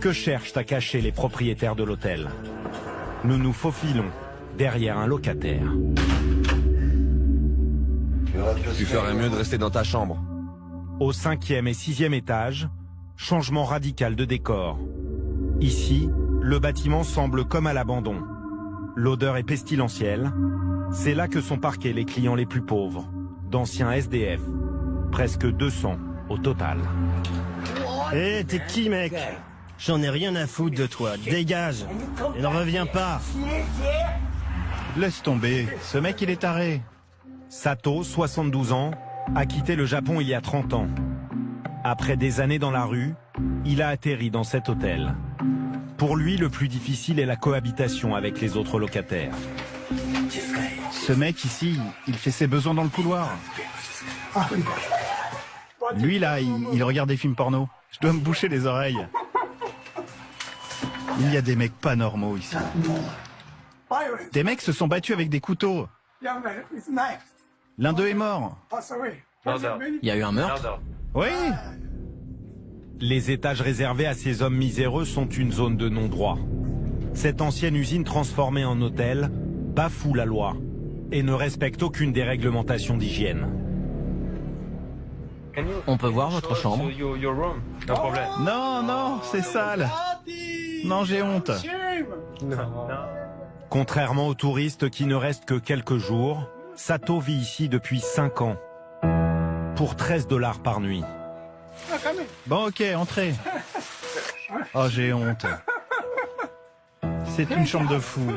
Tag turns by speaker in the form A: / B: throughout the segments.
A: Que cherchent à cacher les propriétaires de l'hôtel? Nous nous faufilons derrière un locataire.
B: Tu ferais mieux de rester dans ta chambre.
A: Au 5e et 6e étage, changement radical de décor. Ici, le bâtiment semble comme à l'abandon. L'odeur est pestilentielle. C'est là que sont parqués les clients les plus pauvres, d'anciens SDF. Presque 200 au total.
C: Hé, t'es qui, mec? J'en ai rien à foutre de toi. Dégage et ne reviens pas.
D: Laisse tomber, ce mec il est taré.
A: Sato, 72 ans, a quitté le Japon il y a 30 ans. Après des années dans la rue, il a atterri dans cet hôtel. Pour lui, le plus difficile est la cohabitation avec les autres locataires.
D: Ce mec ici, il fait ses besoins dans le couloir. Lui là, il regarde des films porno. Je dois me boucher les oreilles. Il y a des mecs pas normaux ici. Des mecs se sont battus avec des couteaux. L'un d'eux est mort.
E: Il y a eu un meurtre?
D: Oui.
A: Les étages réservés à ces hommes miséreux sont une zone de non-droit. Cette ancienne usine transformée en hôtel bafoue la loi et ne respecte aucune des réglementations d'hygiène.
E: On peut voir votre chambre?
D: Non, non, c'est sale. Non, j'ai honte.
A: Contrairement aux touristes qui ne restent que quelques jours, Sato vit ici depuis 5 ans. Pour 13 $ par nuit.
D: Bon, ok, entrez. Oh, j'ai honte. C'est une chambre de fou.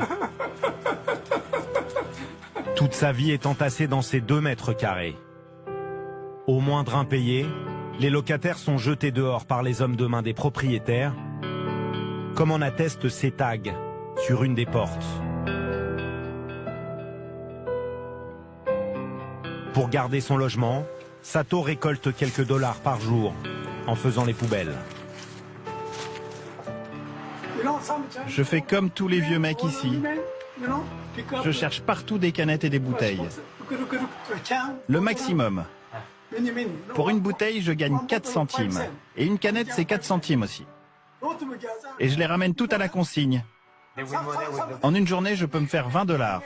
A: Toute sa vie est entassée dans ces 2 mètres carrés. Au moindre impayé, les locataires sont jetés dehors par les hommes de main des propriétaires, comme en attestent ces tags sur une des portes. Pour garder son logement, Sato récolte quelques dollars par jour en faisant les poubelles.
D: Je fais comme tous les vieux mecs ici. Je cherche partout des canettes et des bouteilles. Le maximum. Pour une bouteille, je gagne 4 centimes. Et une canette, c'est 4 centimes aussi. Et je les ramène toutes à la consigne. En une journée, je peux me faire 20 $.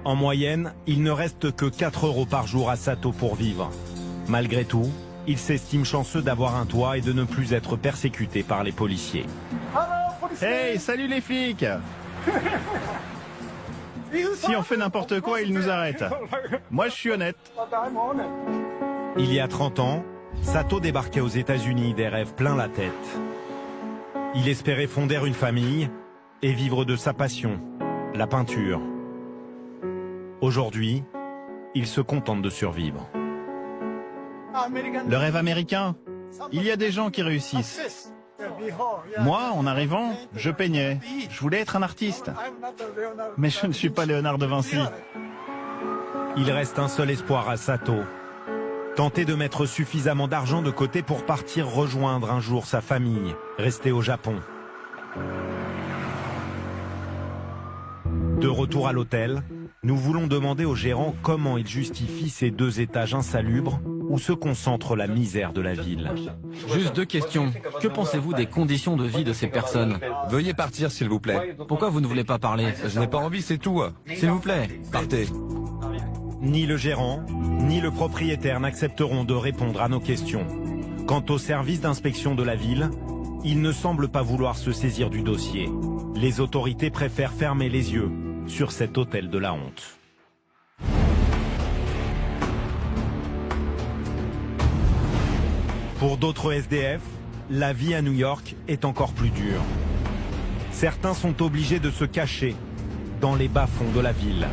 A: En moyenne, il ne reste que 4 € par jour à Sato pour vivre. Malgré tout, il s'estime chanceux d'avoir un toit et de ne plus être persécuté par les policiers.
D: Hey, salut les flics! Si on fait n'importe quoi, ils nous arrêtent. Moi, je suis honnête.
A: Il y a 30 ans, Sato débarquait aux États-Unis des rêves plein la tête. Il espérait fonder une famille et vivre de sa passion, la peinture. Aujourd'hui, il se contente de survivre.
D: Le rêve américain, il y a des gens qui réussissent. Moi, en arrivant, je peignais. Je voulais être un artiste. Mais je ne suis pas Léonard de Vinci.
A: Il reste un seul espoir à Sato. Tenter de mettre suffisamment d'argent de côté pour partir rejoindre un jour sa famille, restée au Japon. De retour à l'hôtel, nous voulons demander au gérant comment il justifie ces 2 étages insalubres où se concentre la misère de la ville.
E: Juste 2 questions. Que pensez-vous des conditions de vie de ces personnes?
B: Veuillez partir, s'il vous plaît.
E: Pourquoi vous ne voulez pas parler?
B: Je n'ai pas envie, c'est tout.
E: S'il vous plaît.
B: Partez.
A: Ni le gérant, ni le propriétaire n'accepteront de répondre à nos questions. Quant au service d'inspection de la ville, il ne semble pas vouloir se saisir du dossier. Les autorités préfèrent fermer les yeux sur cet hôtel de la honte. Pour d'autres SDF, la vie à New York est encore plus dure. Certains sont obligés de se cacher dans les bas-fonds de la ville.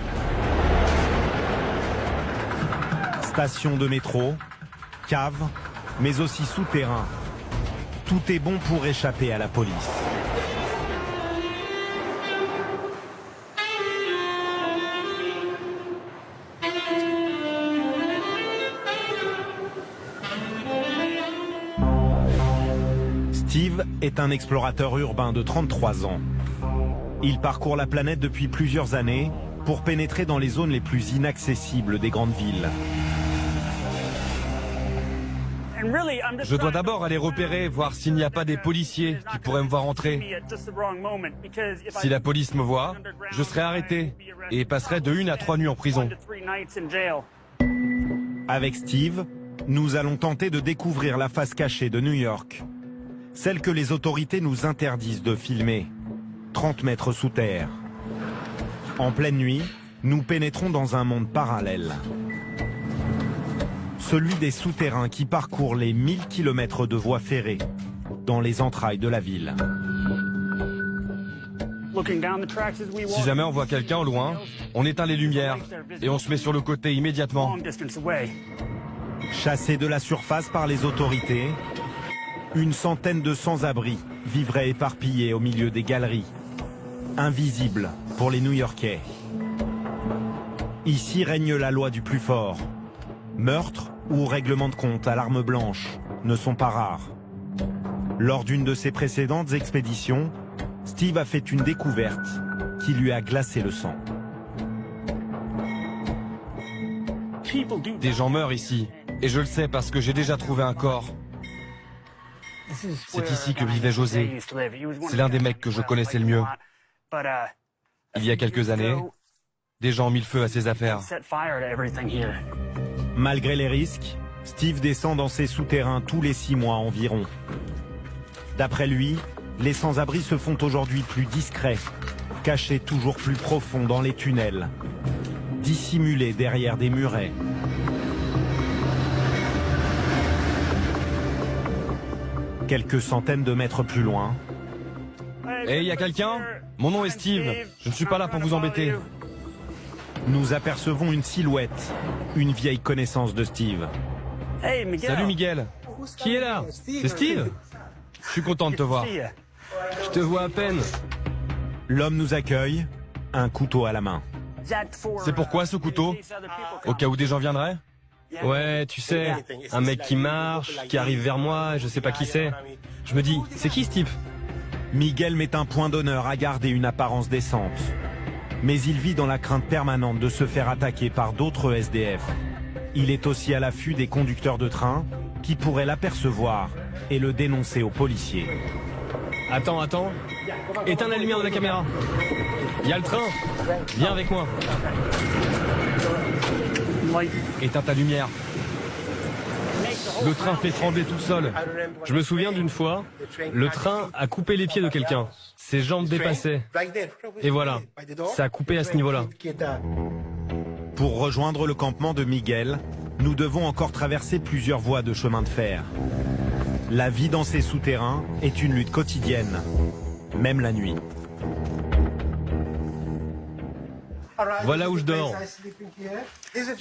A: Stations de métro, caves, mais aussi souterrains. Tout est bon pour échapper à la police. Steve est un explorateur urbain de 33 ans. Il parcourt la planète depuis plusieurs années pour pénétrer dans les zones les plus inaccessibles des grandes villes.
B: Je dois d'abord aller repérer, voir s'il n'y a pas des policiers qui pourraient me voir entrer. Si la police me voit, je serai arrêté et passerai de 1 à 3 nuits en prison.
A: Avec Steve, nous allons tenter de découvrir la face cachée de New York. Celle que les autorités nous interdisent de filmer. 30 mètres sous terre. En pleine nuit, nous pénétrons dans un monde parallèle. Celui des souterrains qui parcourent les 1000 km de voies ferrées dans les entrailles de la ville.
B: Si jamais on voit quelqu'un au loin, on éteint les lumières et on se met sur le côté immédiatement.
A: Chassés de la surface par les autorités, une centaine de sans-abri vivraient éparpillés au milieu des galeries, invisibles pour les New-Yorkais. Ici règne la loi du plus fort. Meurtre ou règlement de compte à l'arme blanche ne sont pas rares. Lors d'une de ses précédentes expéditions, Steve a fait une découverte qui lui a glacé le sang.
B: Des gens meurent ici, et je le sais parce que j'ai déjà trouvé un corps. C'est ici que vivait José. C'est l'un des mecs que je connaissais le mieux. Il y a quelques années, des gens ont mis le feu à ses affaires.
A: Malgré les risques, Steve descend dans ses souterrains tous les 6 mois environ. D'après lui, les sans-abri se font aujourd'hui plus discrets, cachés toujours plus profond dans les tunnels, dissimulés derrière des murets. Quelques centaines de mètres plus loin.
B: Hey, y a quelqu'un? Mon nom est Steve. Je ne suis pas là pour vous embêter.
A: Nous apercevons une silhouette, une vieille connaissance de Steve.
B: Salut Miguel.
E: Qui est là?
B: C'est Steve? Je suis content de te voir.
E: Je te vois à peine.
A: L'homme nous accueille, un couteau à la main.
B: C'est pourquoi ce couteau? Au cas où des gens viendraient?
E: Ouais, tu sais, un mec qui marche, qui arrive vers moi, je sais pas qui c'est. Je me dis, c'est qui ce type?
A: Miguel met un point d'honneur à garder une apparence décente. Mais il vit dans la crainte permanente de se faire attaquer par d'autres SDF. Il est aussi à l'affût des conducteurs de train qui pourraient l'apercevoir et le dénoncer aux policiers.
E: Attends. Éteins la lumière de la caméra. Il y a le train. Viens avec moi.
B: Éteins ta lumière. Le train fait trembler tout seul.
E: Je me souviens d'une fois, le train a coupé les pieds de quelqu'un. Ses jambes dépassaient. Et voilà, ça a coupé à ce niveau-là.
A: Pour rejoindre le campement de Miguel, nous devons encore traverser plusieurs voies de chemin de fer. La vie dans ces souterrains est une lutte quotidienne, même la nuit.
E: Voilà où je dors.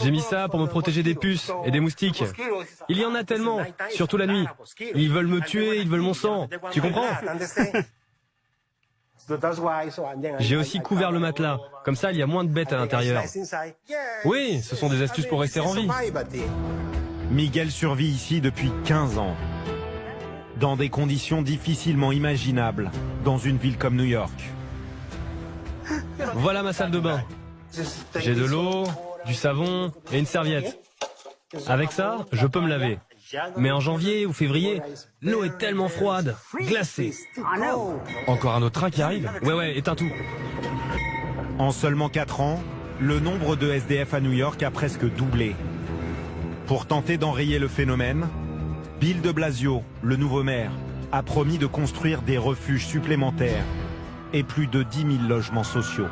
E: J'ai mis ça pour me protéger des puces et des moustiques. Il y en a tellement, surtout la nuit. Ils veulent me tuer, ils veulent mon sang. Tu comprends? J'ai aussi couvert le matelas. Comme ça, il y a moins de bêtes à l'intérieur. Oui, ce sont des astuces pour rester en vie.
A: Miguel survit ici depuis 15 ans. Dans des conditions difficilement imaginables, dans une ville comme New York.
E: Voilà ma salle de bain. J'ai de l'eau, du savon et une serviette. Avec ça, je peux me laver. Mais en janvier ou février, l'eau est tellement froide, glacée.
B: Encore un autre train qui arrive?
E: Ouais, éteins tout.
A: En seulement 4 ans, le nombre de SDF à New York a presque doublé. Pour tenter d'enrayer le phénomène, Bill de Blasio, le nouveau maire, a promis de construire des refuges supplémentaires et plus de 10 000 logements sociaux.